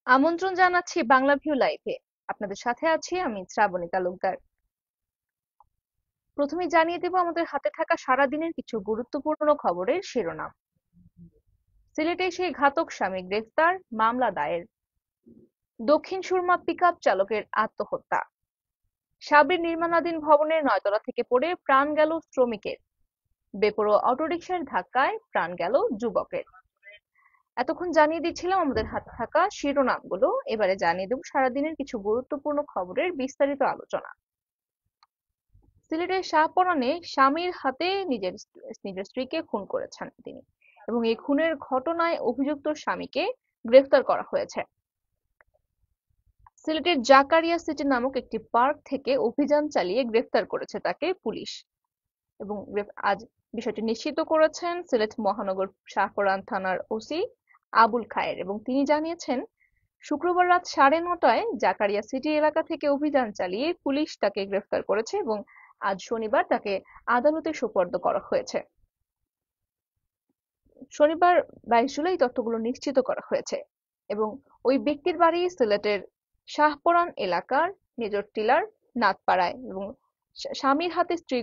আমন্ত্রণ জানাচ্ছি বাংলাভিউ লাইভে। আপনাদের সাথে আছি আমি শ্রাবণী তালুকদার। প্রথমে জানিয়ে দেব আমাদের হাতে থাকা সারাদিনের কিছু গুরুত্বপূর্ণ খবরের শিরোনাম। সিলেটে সেই ঘাতক স্বামী গ্রেফতার, মামলা দায়ের। দক্ষিণ সুরমা পিকআপ চালকের আত্মহত্যা। সাবির নির্মাণাধীন ভবনের 9 তলা থেকে পড়ে প্রাণ গেল শ্রমিকের। বেপরোয়া অটোরিকশার ধাক্কায় প্রাণ গেল যুবকের। এতক্ষণ জানিয়ে দিচ্ছিলাম আমাদের হাতে থাকা শিরোনামগুলো। এবারে জানিয়ে দেব সারাদিনের কিছু গুরুত্বপূর্ণ খবরের বিস্তারিত আলোচনা। সিলেটের শাহপরানে স্বামীর হাতে নিজের স্ত্রীকে খুন করেছেন তিনি, এবং এই খুনের ঘটনায় অভিযুক্ত স্বামীকে গ্রেফতার করা হয়েছে। সিলেটের জাকারিয়া সিটি নামক একটি পার্ক থেকে অভিযান চালিয়ে গ্রেফতার করেছে তাকে পুলিশ, এবং আজ বিষয়টি নিশ্চিত করেছেন সিলেট মহানগর শাহপরান থানার ওসি আবুল খায়ের, এবং তিনি জানিয়েছেন শুক্রবার রাত 9:30টায় জাকারিয়া সিটি এলাকা থেকে অভিযান চালিয়ে পুলিশ তাকে গ্রেফতার করেছে, এবং আজ শনিবার তাকে আদালতে সোপর্দ করা হয়েছে। শনিবার 22 জুলাই তথ্যগুলো নিশ্চিত করা হয়েছে, এবং ওই ব্যক্তির বাড়ি সিলেটের শাহপরান এলাকার মেজর টিলার নাথপাড়ায়, এবং স্বামীর হাতে স্ত্রী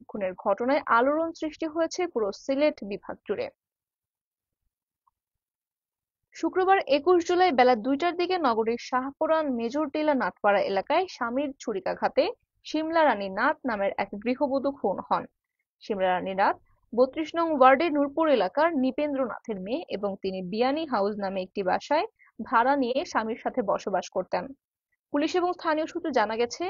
খুনের ঘটনায় আলোড়ন সৃষ্টি হয়েছে পুরো সিলেট বিভাগ জুড়ে। শুক্রবার 21 জুলাই বেলা 2টার দিকে নগরীর শাহপরান মেজর টিলা নাথপাড়া এলাকায় স্বামীর ছুরিকাঘাতে শিমলা রানী নাথ নামের এক গৃহবধূ খুন হন। শিমলা রানী নাথ 32 নং ওয়ার্ডের নূরপুর এলাকার নৃপেন্দ্রনাথের মেয়ে, এবং তিনি বিয়ানী হাউস নামে একটি বাসায় ভাড়া নিয়ে স্বামীর সাথে বসবাস করতেন। পুলিশ এবং স্থানীয় সূত্রে জানা গেছে,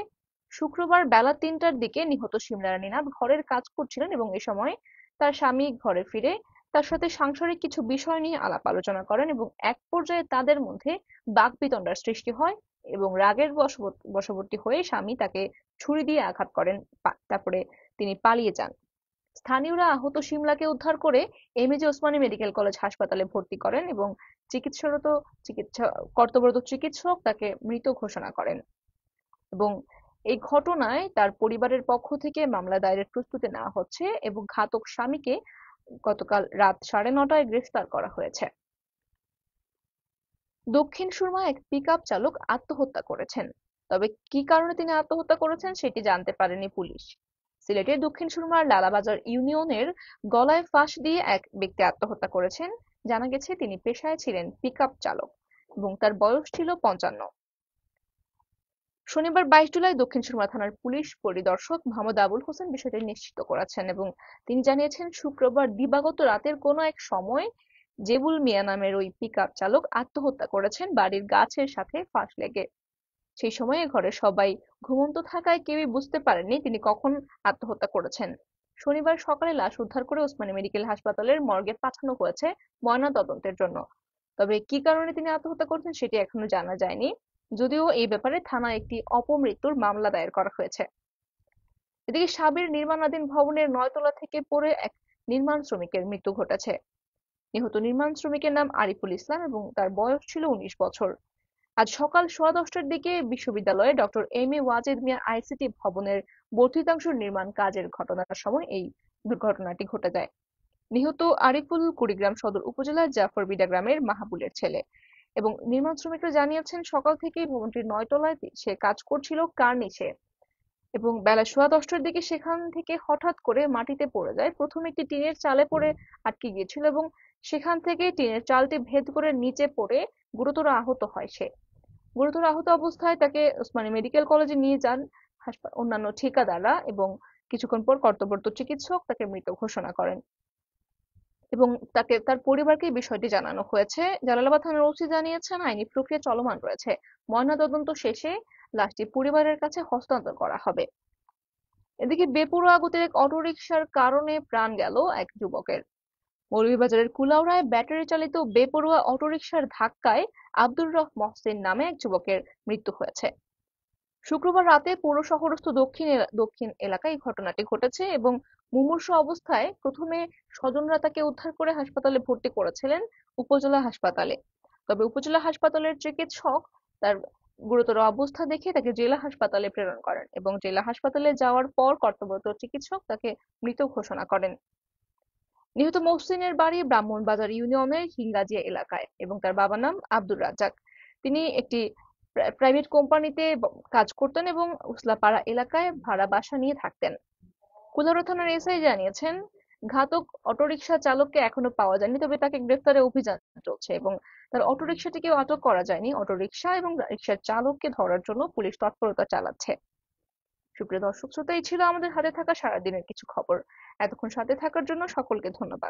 শুক্রবার বেলা 3টার দিকে নিহত শিমলা রানী নাথ ঘরের কাজ করছিলেন, এবং এ সময় তার স্বামী ঘরে ফিরে তার সাথে সাংসারিক কিছু বিষয় নিয়ে আলাপ আলোচনা করেন, এবং এক পর্যায়ে তাদের মধ্যে বাকবিতণ্ডার সৃষ্টি হয়, এবং রাগের বশবর্তী হয়ে স্বামী তাকে ছুরি দিয়ে আঘাত করেন। তারপরে তিনি পালিয়ে যান। স্থানীয়রা আহত শিমলাকে উদ্ধার করে এমএজি ওসমানী মেডিকেল কলেজ হাসপাতালে ভর্তি করেন, এবং চিকিৎসারত কর্তব্যরত চিকিৎসক তাকে মৃত ঘোষণা করেন, এবং এই ঘটনায় তার পরিবারের পক্ষ থেকে মামলা দায়েরের প্রস্তুতি নেওয়া হচ্ছে, এবং ঘাতক স্বামীকে গতকাল রাত 9:30টায় গ্রেফতার করা হয়েছে। দক্ষিণ সুরমায় এক পিকআপ চালক আত্মহত্যা করেছেন, তবে কি কারণে তিনি আত্মহত্যা করেছেন সেটি জানতে পারেনি পুলিশ। সিলেটের দক্ষিণ সুরমার লালাবাজার ইউনিয়নের গলায় ফাঁস দিয়ে এক ব্যক্তি আত্মহত্যা করেছেন। জানা গেছে তিনি পেশায় ছিলেন পিকআপ চালক, এবং তার বয়স ছিল 55। শনিবার 22 জুলাই দক্ষিণ সুরমা থানার পুলিশ পরিদর্শক মোহাম্মদ আবুল হোসেন বিষয়টি নিশ্চিত করেছেন, এবং তিনি জানিয়েছেন শুক্রবার দিবাগত রাতের কোনো এক সময় জেবুল মিয়া নামের ওই পিকআপ চালক আত্মহত্যা করেছেন বাড়ির গাছের সাথে ফাঁস লেগে। সেই সময়ে ঘরের সবাই ঘুমন্ত থাকায় কেউই বুঝতে পারেননি তিনি কখন আত্মহত্যা করেছেন। শনিবার সকালে লাশ উদ্ধার করে ওসমানী মেডিকেল হাসপাতালের মর্গে পাঠানো হয়েছে ময়না তদন্তের জন্য। তবে কি কারণে তিনি আত্মহত্যা করেছেন সেটি এখনো জানা যায়নি, যদিও এই ব্যাপারে থানায় একটি অপমৃত্যুর মামলা দায়ের করা হয়েছে। এদিকে সাবির নির্মাণাধীন ভবনের 9 তলা থেকে পড়ে এক নির্মাণ শ্রমিকের মৃত্যু ঘটেছে। নিহত নির্মাণ শ্রমিকের নাম আরিফুল ইসলাম, এবং তার বয়স ছিল 19 বছর। আজ সকাল 10:15টার দিকে বিশ্ববিদ্যালয়ে doctor M A Wazed Miah ICT ভবনের বর্ধিতাংশ নির্মাণ কাজের ঘটনার সময় এই দুর্ঘটনাটি ঘটে যায়। নিহত আরিফুল কুড়িগ্রাম সদর উপজেলার জাফরবিডা গ্রামের মাহাবুলের ছেলে, এবং নির্মাণ শ্রমিকরা জানিয়েছেন সকাল থেকেই ভবনটির 9 তলায় সে কাজ করছিল কার্নিশে, এবং বেলা 10:15টার দিকে সেখান থেকে হঠাৎ করে মাটিতে পড়ে যায়। প্রথমে একটি টিনের চালে পড়ে আটকে গিয়েছিল, এবং সেখান থেকে টিনের চালটি ভেদ করে নিচে পড়ে গুরুতর আহত হয় সে। গুরুতর আহত অবস্থায় তাকে ওসমানী মেডিকেল কলেজে নিয়ে যান অন্যান্য ঠিকাদাররা, এবং কিছুক্ষণ পর কর্তব্যরত চিকিৎসক তাকে মৃত ঘোষণা করেন, এবং তার পরিবারকে বিষয়টি জানানো হয়েছে। জালালাবাদ থানার ওসি জানিয়েছেন আইনি প্রক্রিয়া চলমান রয়েছে। ময়নাতদন্ত শেষে লাশটি পরিবারের কাছে হস্তান্তর করা হবে। এদিকে বেপরোয়া গতির এক অটোরিকশার কারণে প্রাণ গেল এক যুবকের। মৌলভীবাজারের কুলাউড়ায় ব্যাটারি চালিত বেপরোয়া অটোরিকশার ধাক্কায় আব্দুর রফ মহসিন নামে এক যুবকের মৃত্যু হয়েছে। শুক্রবার রাতে পৌর শহরস্থ দক্ষিণ এলাকায় ঘটনাটি ঘটেছে, এবং মুমূর্ষু অবস্থায় প্রথমে স্বজনরা তাকে উদ্ধার করে হাসপাতালে ভর্তি করেছিলেন উপজেলা হাসপাতালে। তবে উপজেলা হাসপাতালের চিকিৎসক তার গুরুতর অবস্থা দেখে তাকে জেলা হাসপাতালে প্রেরণ করেন, এবং জেলা হাসপাতালে যাওয়ার পর কর্তব্যরত চিকিৎসক তাকে মৃত ঘোষণা করেন। নিহত মহসিনের বাড়ি ব্রাহ্মণবাজার ইউনিয়নের হিঙ্গাজিয়া এলাকায়, এবং তার বাবার নাম আব্দুর রাজ্জাক। তিনি একটি প্রাইভেট কোম্পানিতে কাজ করতেন এবং উসলাপাড়া এলাকায় ভাড়া বাসা নিয়ে থাকতেন। কুলাউড়া থানার এসআই জানিয়েছেন, ঘাতক অটোরিকশা চালককে এখনো পাওয়া যায়নি, তবে তাকে গ্রেফতারের অভিযান চলছে এবং তার অটোরিকশাটিকেও আটক করা যায়নি। অটোরিকশা এবং রিকশার চালককে ধরার জন্য পুলিশ তৎপরতা চালাচ্ছে। সুপ্রিয় দর্শক শ্রোতা, এই ছিল আমাদের হাতে থাকা সারাদিনের কিছু খবর। এতক্ষণ সাথে থাকার জন্য সকলকে ধন্যবাদ।